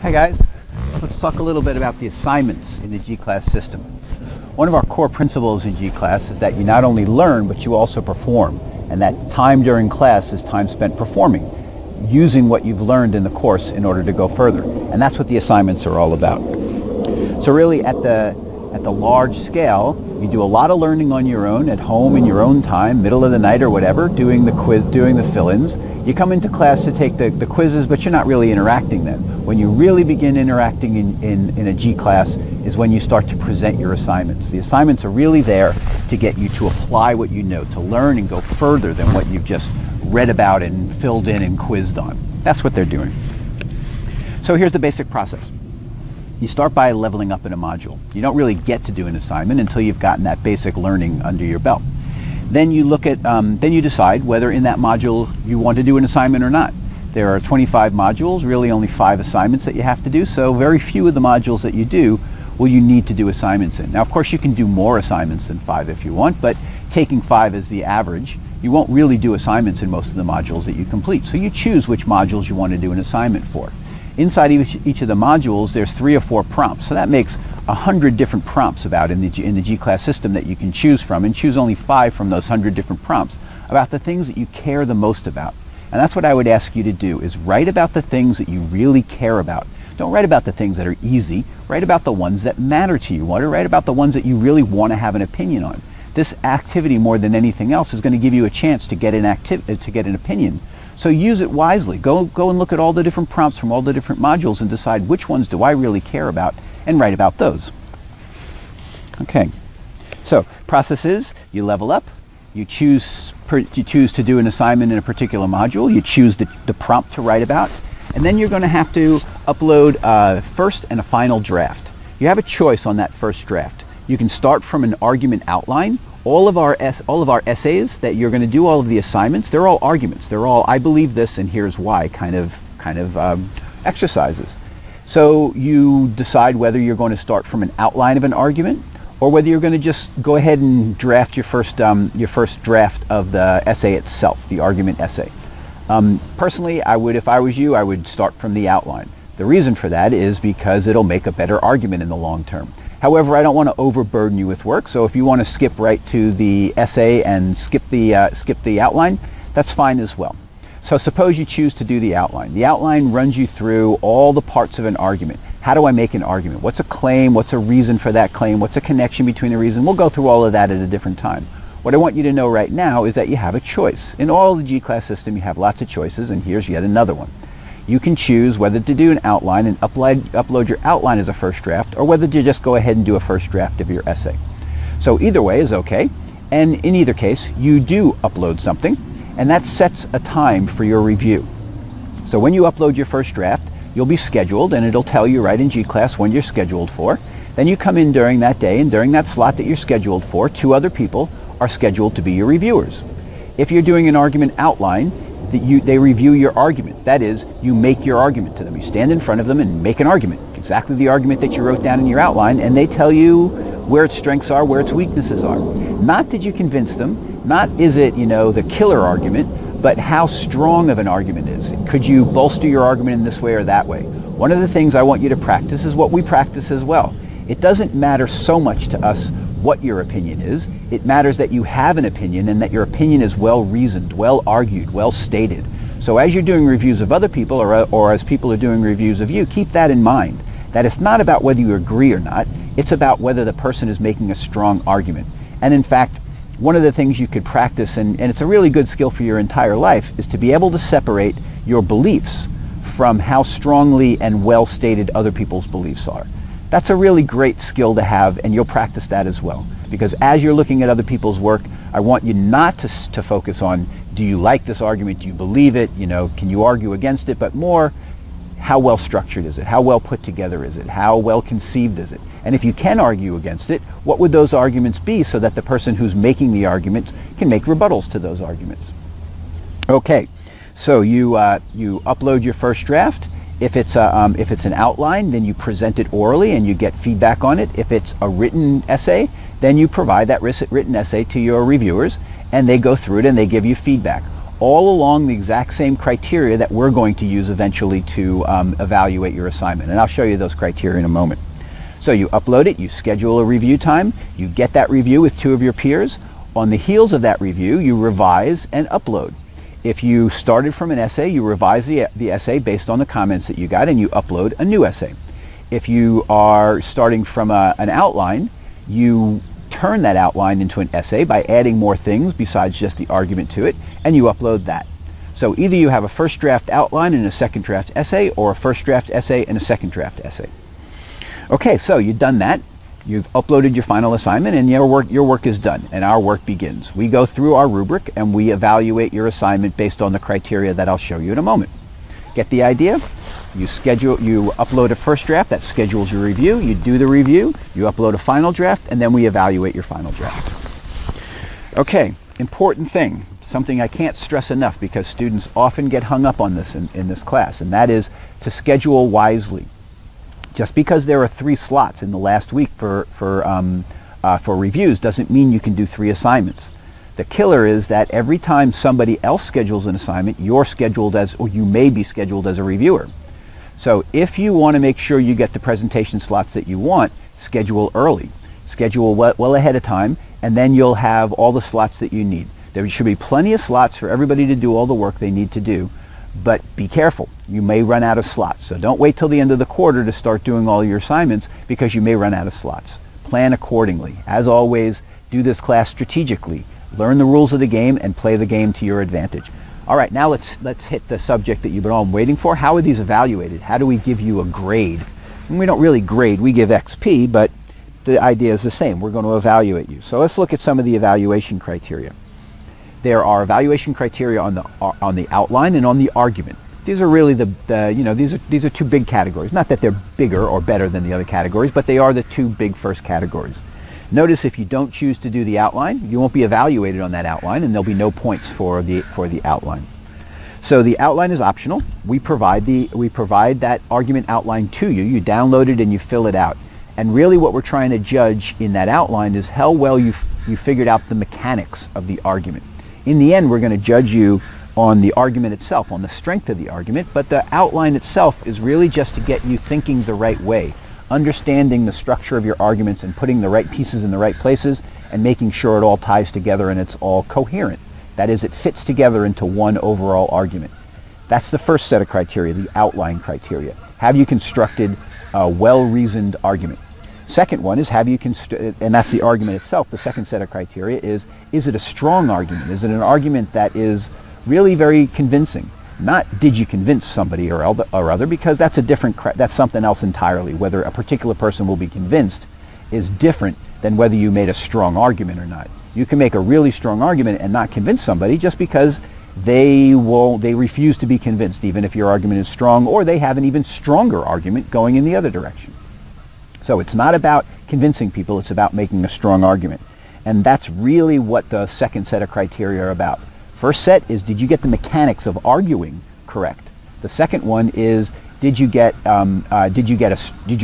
Hi guys, let's talk a little bit about the assignments in the gClass system. One of our core principles in gClass is that you not only learn, but you also perform. And that time during class is time spent performing, using what you've learned in the course in order to go further. And that's what the assignments are all about. So really at the large scale, you do a lot of learning on your own, at home, in your own time, middle of the night or whatever, doing the quiz, doing the fill-ins. You come into class to take the quizzes, but you're not really interacting then. When you really begin interacting in a gClass is when you start to present your assignments. The assignments are really there to get you to apply what you know, to learn and go further than what you've just read about and filled in and quizzed on. That's what they're doing. So here's the basic process. You start by leveling up in a module. You don't really get to do an assignment until you've gotten that basic learning under your belt. Then you look at, then you decide whether in that module you want to do an assignment or not. There are 25 modules, really only 5 assignments that you have to do, so very few of the modules that you do will you need to do assignments in. Now of course you can do more assignments than 5 if you want, but taking 5 as the average, you won't really do assignments in most of the modules that you complete. So you choose which modules you want to do an assignment for. Inside each of the modules there's 3 or 4 prompts, so that makes 100 different prompts about in the gClass system that you can choose from, and choose only 5 from those 100 different prompts about the things that you care the most about. And that's what I would ask you to do, is write about the things that you really care about. Don't write about the things that are easy, write about the ones that matter to you, or write about the ones that you really want to have an opinion on. This activity more than anything else is going to give you a chance to get an opinion. So use it wisely. Go and look at all the different prompts from all the different modules and decide which ones do I really care about and write about those. Okay, so process is you level up, you choose to do an assignment in a particular module, you choose the prompt to write about, and then you're going to have to upload a first and a final draft. You have a choice on that first draft. You can start from an argument outline. All of our essays that you're going to do, all of the assignments, they're all arguments. They're all I believe this and here's why kind of exercises. So you decide whether you're going to start from an outline of an argument or whether you're going to just go ahead and draft your first draft of the essay itself, the argument essay. Personally, if I was you, I would start from the outline. The reason for that is because it'll make a better argument in the long term. However, I don't want to overburden you with work, so if you want to skip right to the essay and skip the outline, that's fine as well. So suppose you choose to do the outline. The outline runs you through all the parts of an argument. How do I make an argument? What's a claim? What's a reason for that claim? What's a connection between the reason? We'll go through all of that at a different time. What I want you to know right now is that you have a choice. In all the gClass system, you have lots of choices, and here's yet another one. You can choose whether to do an outline and upload your outline as a first draft, or whether to just go ahead and do a first draft of your essay. So either way is okay, and in either case, you do upload something, and that sets a time for your review. So when you upload your first draft, you'll be scheduled, and it'll tell you right in gClass when you're scheduled for. Then you come in during that day, and during that slot that you're scheduled for, 2 other people are scheduled to be your reviewers. If you're doing an argument outline, they review your argument. That is, you make your argument to them. You stand in front of them and make an argument, exactly the argument that you wrote down in your outline, and they tell you where its strengths are, where its weaknesses are. Not did you convince them, not is it, the killer argument, but how strong of an argument is. Could you bolster your argument in this way or that way? One of the things I want you to practice is what we practice as well. It doesn't matter so much to us what your opinion is. It matters that you have an opinion and that your opinion is well reasoned, well argued, well stated. So as you're doing reviews of other people or as people are doing reviews of you, keep that in mind, that it's not about whether you agree or not, it's about whether the person is making a strong argument. And in fact, one of the things you could practice, and it's a really good skill for your entire life, is to be able to separate your beliefs from how strongly and well stated other people's beliefs are. That's a really great skill to have, and you'll practice that as well. Because as you're looking at other people's work, I want you not to focus on, do you like this argument, do you believe it, can you argue against it, but more, how well structured is it, how well put together is it, how well conceived is it? And if you can argue against it, what would those arguments be so that the person who's making the arguments can make rebuttals to those arguments? Okay, so you upload your first draft. If it's an outline, then you present it orally and you get feedback on it. If it's a written essay, then you provide that written essay to your reviewers, and they go through it and they give you feedback. all along the exact same criteria that we're going to use eventually to evaluate your assignment. And I'll show you those criteria in a moment. So you upload it, you schedule a review time, you get that review with 2 of your peers. On the heels of that review, you revise and upload. If you started from an essay, you revise the essay based on the comments that you got, and you upload a new essay. If you are starting from an outline, you turn that outline into an essay by adding more things besides just the argument to it, and you upload that. So either you have a first draft outline and a second draft essay, or a first draft essay and a second draft essay. Okay, so you've done that. You've uploaded your final assignment, and your work is done, and our work begins. We go through our rubric and we evaluate your assignment based on the criteria that I'll show you in a moment. Get the idea? You upload a first draft that schedules your review, you do the review, you upload a final draft, and then we evaluate your final draft. Okay, important thing, something I can't stress enough because students often get hung up on this in this class, and that is to schedule wisely. Just because there are 3 slots in the last week for reviews doesn't mean you can do 3 assignments. The killer is that every time somebody else schedules an assignment, you're scheduled as, or you may be scheduled as a reviewer. So if you want to make sure you get the presentation slots that you want, schedule early. Schedule well ahead of time, and then you'll have all the slots that you need. There should be plenty of slots for everybody to do all the work they need to do, but be careful. You may run out of slots. So don't wait till the end of the quarter to start doing all your assignments because you may run out of slots. Plan accordingly. As always, do this class strategically. Learn the rules of the game and play the game to your advantage. All right, now let's hit the subject that you've been all waiting for. How are these evaluated? How do we give you a grade? And we don't really grade, we give XP, but the idea is the same. We're going to evaluate you. So let's look at some of the evaluation criteria. There are evaluation criteria on the outline and on the argument. These are really these are 2 big categories. Not that they're bigger or better than the other categories, but they are the 2 big first categories. Notice if you don't choose to do the outline, you won't be evaluated on that outline, and there'll be no points for the outline. So the outline is optional. We provide that argument outline to you. You download it and you fill it out. And really what we're trying to judge in that outline is how well you figured out the mechanics of the argument. In the end, we're going to judge you on the argument itself, on the strength of the argument, but the outline itself is really just to get you thinking the right way, understanding the structure of your arguments and putting the right pieces in the right places and making sure it all ties together and it's all coherent. That is, it fits together into one overall argument. That's the first set of criteria, the outline criteria. Have you constructed a well-reasoned argument? Second one is and that's the argument itself. The second set of criteria is it a strong argument? Is it an argument that is really very convincing? Not did you convince somebody or other, because that's that's something else entirely. Whether a particular person will be convinced is different than whether you made a strong argument or not. You can make a really strong argument and not convince somebody just because they refuse to be convinced, even if your argument is strong, or they have an even stronger argument going in the other direction. So it's not about convincing people, it's about making a strong argument. And that's really what the second set of criteria are about. First set is, did you get the mechanics of arguing correct? The second one is, did you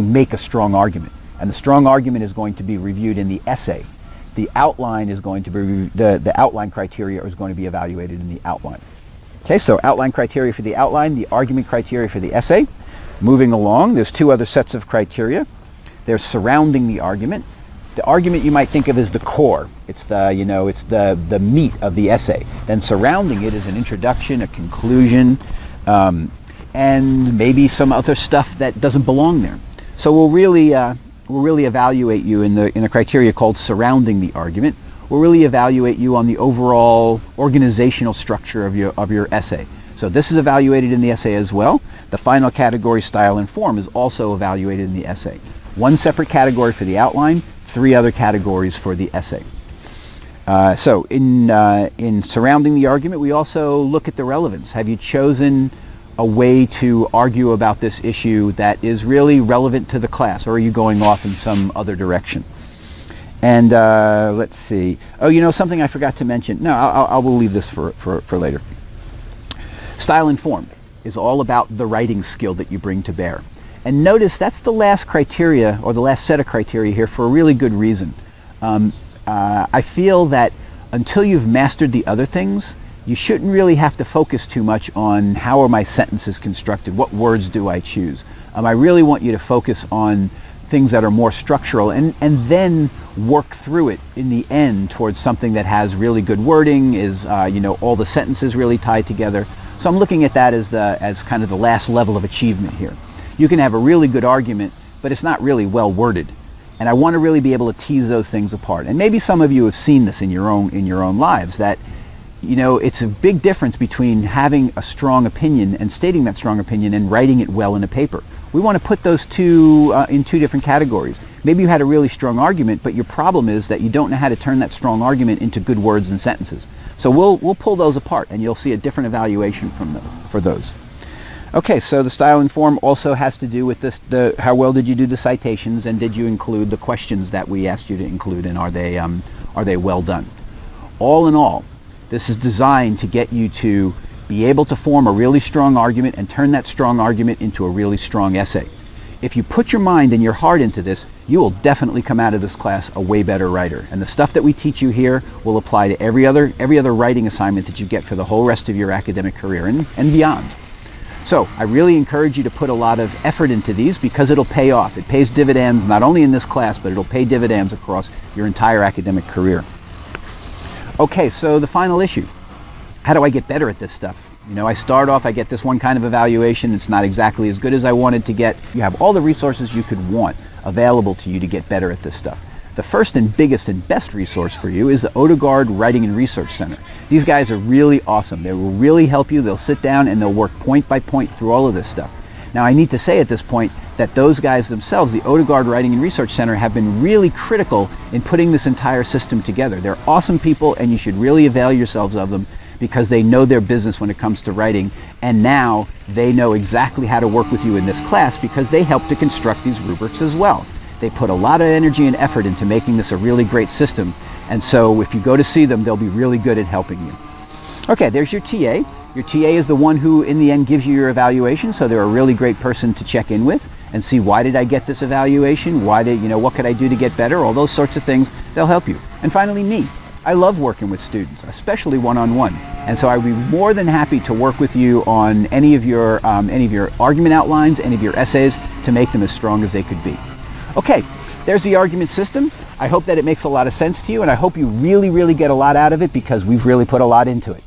make a strong argument? And the strong argument is going to be reviewed in the essay. The outline is going to be, the outline criteria is going to be evaluated in the outline. Okay, so outline criteria for the outline, the argument criteria for the essay. Moving along, there's 2 other sets of criteria. There's surrounding the argument. The argument you might think of as the core. It's the meat of the essay. Then surrounding it is an introduction, a conclusion, and maybe some other stuff that doesn't belong there. So we'll really evaluate you in a criteria called surrounding the argument. We'll really evaluate you on the overall organizational structure of your essay. So this is evaluated in the essay as well. The final category, style and form, is also evaluated in the essay. 1 separate category for the outline, 3 other categories for the essay. So in surrounding the argument, we also look at the relevance. Have you chosen a way to argue about this issue that is really relevant to the class, or are you going off in some other direction? And let's see. Oh, something I forgot to mention. No, I will leave this for later. Style and form is all about the writing skill that you bring to bear. And notice that's the last criteria, or the last set of criteria here, for a really good reason. I feel that until you've mastered the other things, you shouldn't really have to focus too much on how are my sentences constructed, what words do I choose. I really want you to focus on things that are more structural and then work through it in the end towards something that has really good wording, is all the sentences really tied together. So I'm looking at that as kind of the last level of achievement here. You can have a really good argument, but it's not really well worded. And I want to really be able to tease those things apart. And maybe some of you have seen this in your own lives, that it's a big difference between having a strong opinion and stating that strong opinion and writing it well in a paper. We want to put those two in two different categories. Maybe you had a really strong argument, but your problem is that you don't know how to turn that strong argument into good words and sentences. So we'll pull those apart, and you'll see a different evaluation for those. Okay, so the style and form also has to do with how well did you do the citations, and did you include the questions that we asked you to include, and are they well done? All in all, this is designed to get you to be able to form a really strong argument and turn that strong argument into a really strong essay. If you put your mind and your heart into this, you will definitely come out of this class a way better writer. And the stuff that we teach you here will apply to every other writing assignment that you get for the whole rest of your academic career and beyond. So I really encourage you to put a lot of effort into these, because it'll pay off. It pays dividends not only in this class, but it'll pay dividends across your entire academic career. Okay, so the final issue. How do I get better at this stuff? I start off, I get this one kind of evaluation. It's not exactly as good as I wanted to get. You have all the resources you could want available to you to get better at this stuff. The first and biggest and best resource for you is the Odegaard Writing and Research Center. These guys are really awesome. They will really help you. They'll sit down and they'll work point by point through all of this stuff. Now, I need to say at this point that those guys themselves, the Odegaard Writing and Research Center, have been really critical in putting this entire system together. They're awesome people, and you should really avail yourselves of them, because they know their business when it comes to writing, and now they know exactly how to work with you in this class because they help to construct these rubrics as well. They put a lot of energy and effort into making this a really great system, and so if you go to see them, they'll be really good at helping you. Okay, there's your TA. Your TA is the one who in the end gives you your evaluation, so they're a really great person to check in with and see, why did I get this evaluation? What could I do to get better? All those sorts of things, they'll help you. And finally, me. I love working with students, especially one-on-one, and so I'd be more than happy to work with you on any of your argument outlines, any of your essays, to make them as strong as they could be. Okay, there's the argument system. I hope that it makes a lot of sense to you, and I hope you really, really get a lot out of it, because we've really put a lot into it.